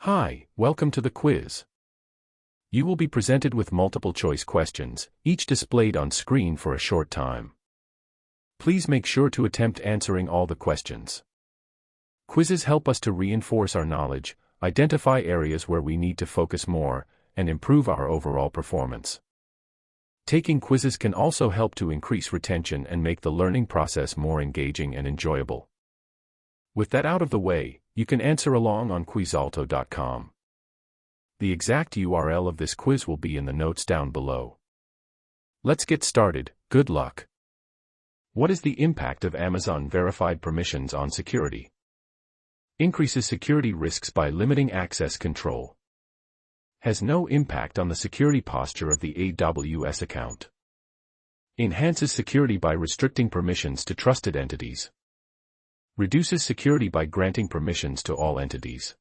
Hi, welcome to the quiz. You will be presented with multiple choice questions, each displayed on screen for a short time. Please make sure to attempt answering all the questions. Quizzes help us to reinforce our knowledge, identify areas where we need to focus more, and improve our overall performance. Taking quizzes can also help to increase retention and make the learning process more engaging and enjoyable. With that out of the way, you can answer along on quizalto.com. The exact URL of this quiz will be in the notes down below. Let's get started. Good luck. What is the impact of Amazon verified permissions on security? Increases security risks by limiting access control. Has no impact on the security posture of the AWS account. Enhances security by restricting permissions to trusted entities. Reduces security by granting permissions to all entities.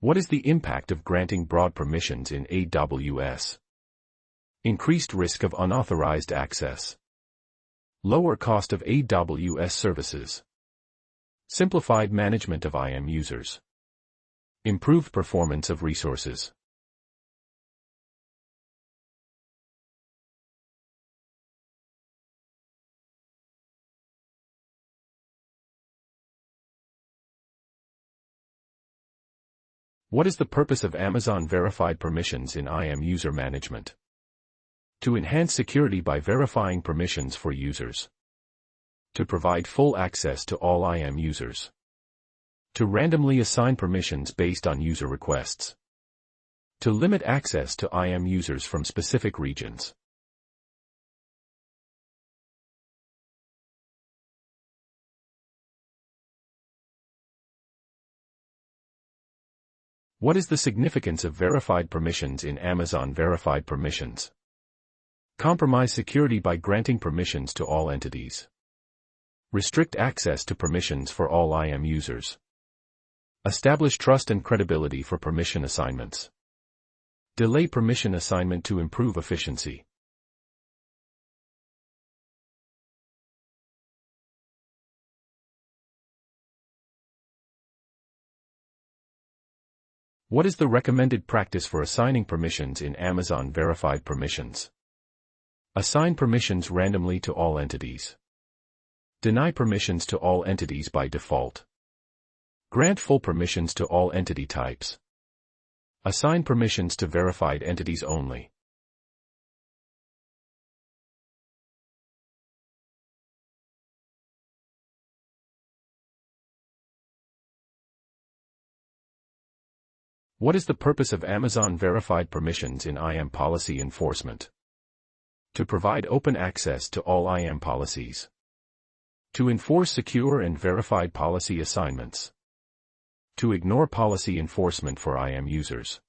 What is the impact of granting broad permissions in AWS? Increased risk of unauthorized access. Lower cost of AWS services. Simplified management of IAM users. Improved performance of resources. What is the purpose of Amazon verified permissions in IAM user management? To enhance security by verifying permissions for users. To provide full access to all IAM users. To randomly assign permissions based on user requests. To limit access to IAM users from specific regions. What is the significance of verified permissions in Amazon verified permissions? Compromise security by granting permissions to all entities. Restrict access to permissions for all IAM users. Establish trust and credibility for permission assignments. Delay permission assignment to improve efficiency. What is the recommended practice for assigning permissions in Amazon verified permissions? Assign permissions randomly to all entities. Deny permissions to all entities by default. Grant full permissions to all entity types. Assign permissions to verified entities only. What is the purpose of Amazon verified permissions in IAM policy enforcement? To provide open access to all IAM policies. To enforce secure and verified policy assignments. To ignore policy enforcement for IAM users.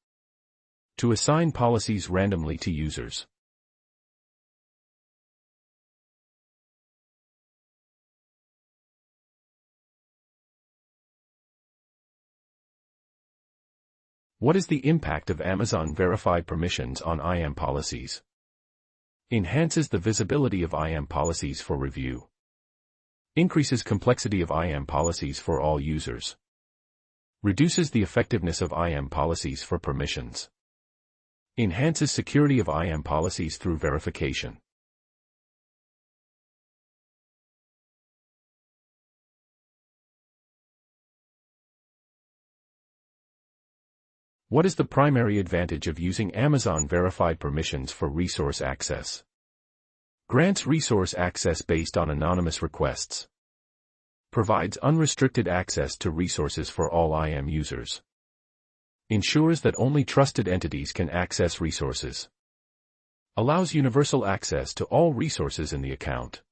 To assign policies randomly to users. What is the impact of Amazon verified permissions on IAM policies? Enhances the visibility of IAM policies for review. Increases complexity of IAM policies for all users. Reduces the effectiveness of IAM policies for permissions. Enhances security of IAM policies through verification. What is the primary advantage of using Amazon verified permissions for resource access? Grants resource access based on anonymous requests. Provides unrestricted access to resources for all IAM users. Ensures that only trusted entities can access resources. Allows universal access to all resources in the account.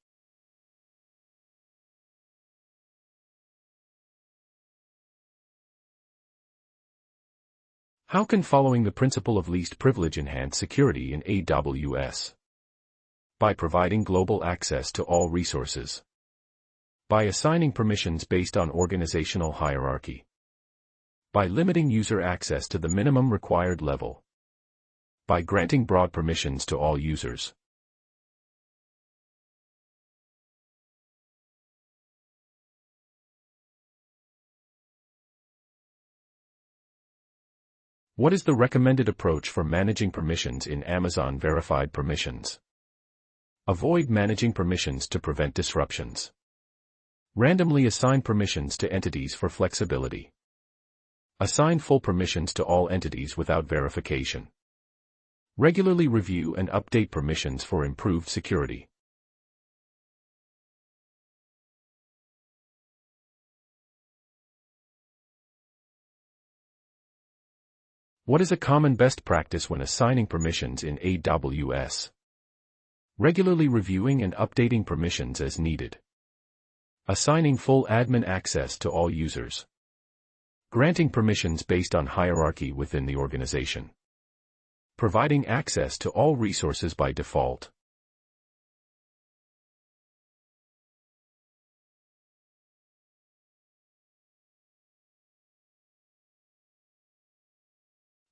How can following the principle of least privilege enhance security in AWS? By providing global access to all resources. By assigning permissions based on organizational hierarchy. By limiting user access to the minimum required level. By granting broad permissions to all users. What is the recommended approach for managing permissions in Amazon Verified Permissions? Avoid managing permissions to prevent disruptions. Randomly assign permissions to entities for flexibility. Assign full permissions to all entities without verification. Regularly review and update permissions for improved security. What is a common best practice when assigning permissions in AWS? Regularly reviewing and updating permissions as needed. Assigning full admin access to all users. Granting permissions based on hierarchy within the organization. Providing access to all resources by default.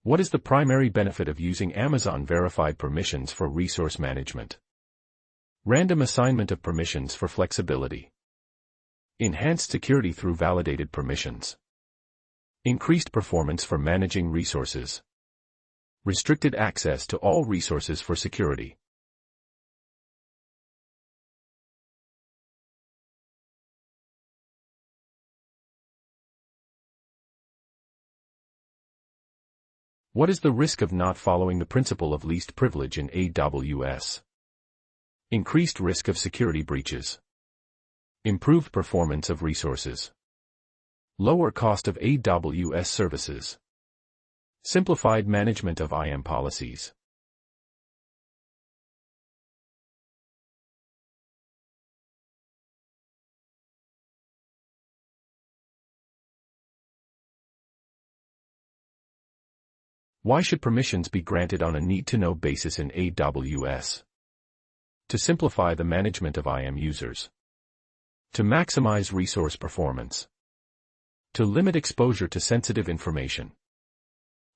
What is the primary benefit of using Amazon Verified Permissions for resource management? Random assignment of permissions for flexibility. Enhanced security through validated permissions. Increased performance for managing resources. Restricted access to all resources for security. What is the risk of not following the principle of least privilege in AWS? Increased risk of security breaches. Improved performance of resources. Lower cost of AWS services. Simplified management of IAM policies. Why should permissions be granted on a need-to-know basis in AWS? To simplify the management of IAM users. To maximize resource performance. To limit exposure to sensitive information.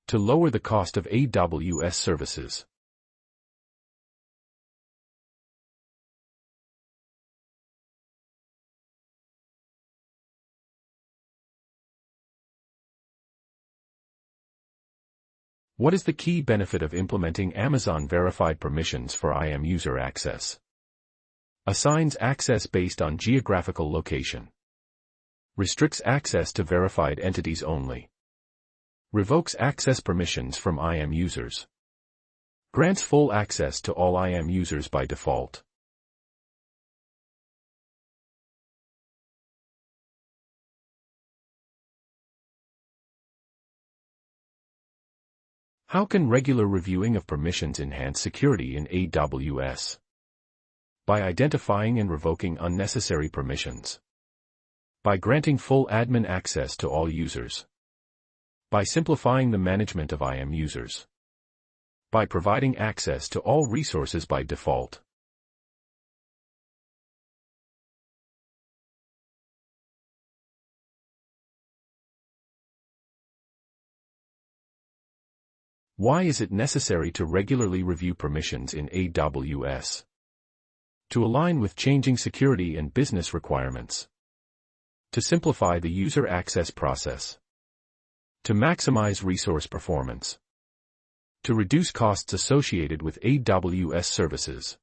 To lower the cost of AWS services. What is the key benefit of implementing Amazon Verified Permissions for IAM user access? Assigns access based on geographical location. Restricts access to verified entities only. Revokes access permissions from IAM users. Grants full access to all IAM users by default. How can regular reviewing of permissions enhance security in AWS? By identifying and revoking unnecessary permissions. By granting full admin access to all users. By simplifying the management of IAM users. By providing access to all resources by default. Why is it necessary to regularly review permissions in AWS? To align with changing security and business requirements. To simplify the user access process. To maximize resource performance. To reduce costs associated with AWS services.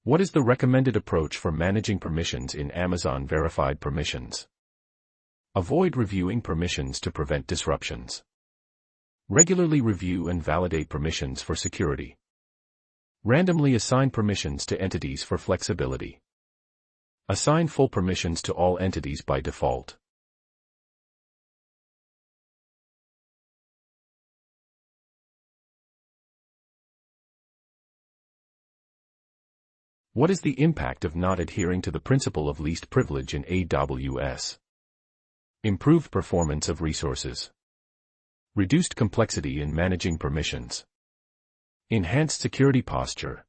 What is the recommended approach for managing permissions in Amazon Verified Permissions? Avoid reviewing permissions to prevent disruptions. Regularly review and validate permissions for security. Randomly assign permissions to entities for flexibility. Assign full permissions to all entities by default. What is the impact of not adhering to the principle of least privilege in AWS? Improved performance of resources. Reduced complexity in managing permissions. Enhanced security posture.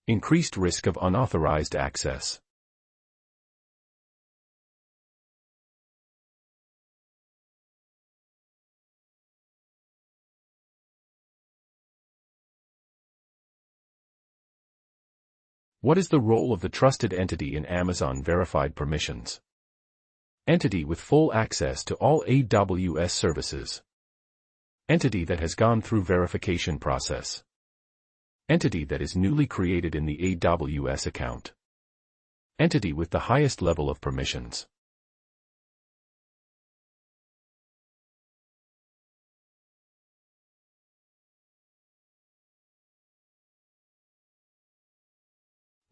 Increased risk of unauthorized access. What is the role of the trusted entity in Amazon verified permissions? Entity with full access to all AWS services. Entity that has gone through verification process. Entity that is newly created in the AWS account. Entity with the highest level of permissions.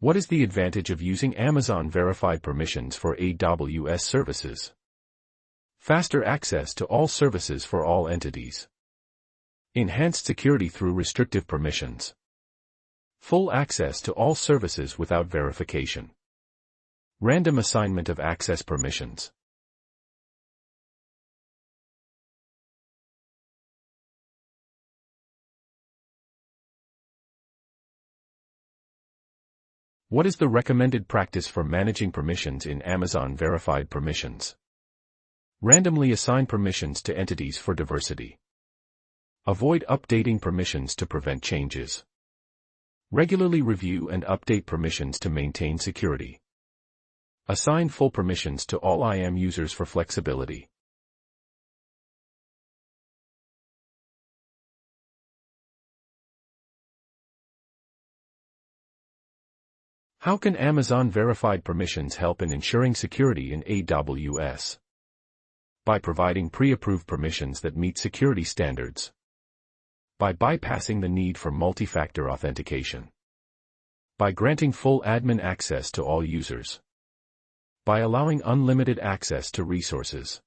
What is the advantage of using Amazon verified permissions for AWS services? Faster access to all services for all entities. Enhanced security through restrictive permissions. Full access to all services without verification. Random assignment of access permissions. What is the recommended practice for managing permissions in Amazon verified permissions? Randomly assign permissions to entities for diversity. Avoid updating permissions to prevent changes. Regularly review and update permissions to maintain security. Assign full permissions to all IAM users for flexibility. How can Amazon verified permissions help in ensuring security in AWS? By providing pre-approved permissions that meet security standards. By bypassing the need for multi-factor authentication. By granting full admin access to all users. By allowing unlimited access to resources.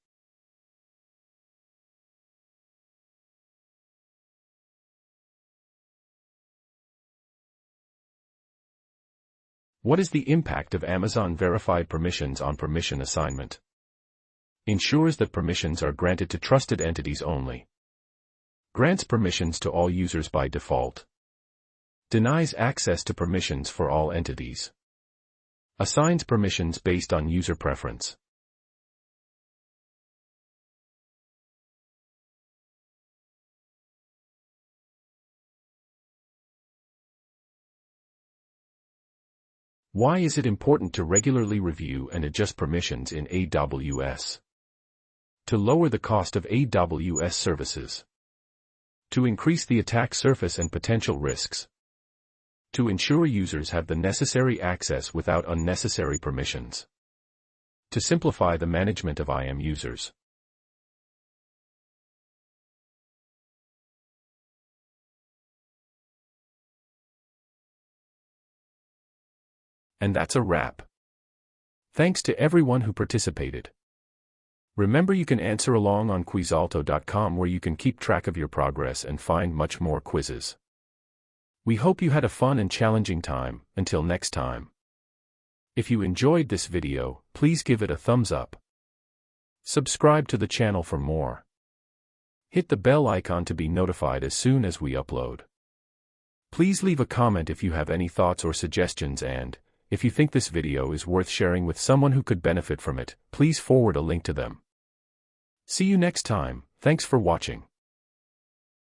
What is the impact of Amazon verified permissions on permission assignment? Ensures that permissions are granted to trusted entities only. Grants permissions to all users by default. Denies access to permissions for all entities. Assigns permissions based on user preference. Why is it important to regularly review and adjust permissions in AWS? To lower the cost of AWS services. To increase the attack surface and potential risks. To ensure users have the necessary access without unnecessary permissions. To simplify the management of IAM users. And that's a wrap. Thanks to everyone who participated. Remember, you can answer along on quizalto.com, where you can keep track of your progress and find much more quizzes. We hope you had a fun and challenging time. Until next time. If you enjoyed this video, please give it a thumbs up. Subscribe to the channel for more. Hit the bell icon to be notified as soon as we upload. Please leave a comment if you have any thoughts or suggestions, and if you think this video is worth sharing with someone who could benefit from it, please forward a link to them. See you next time. Thanks for watching.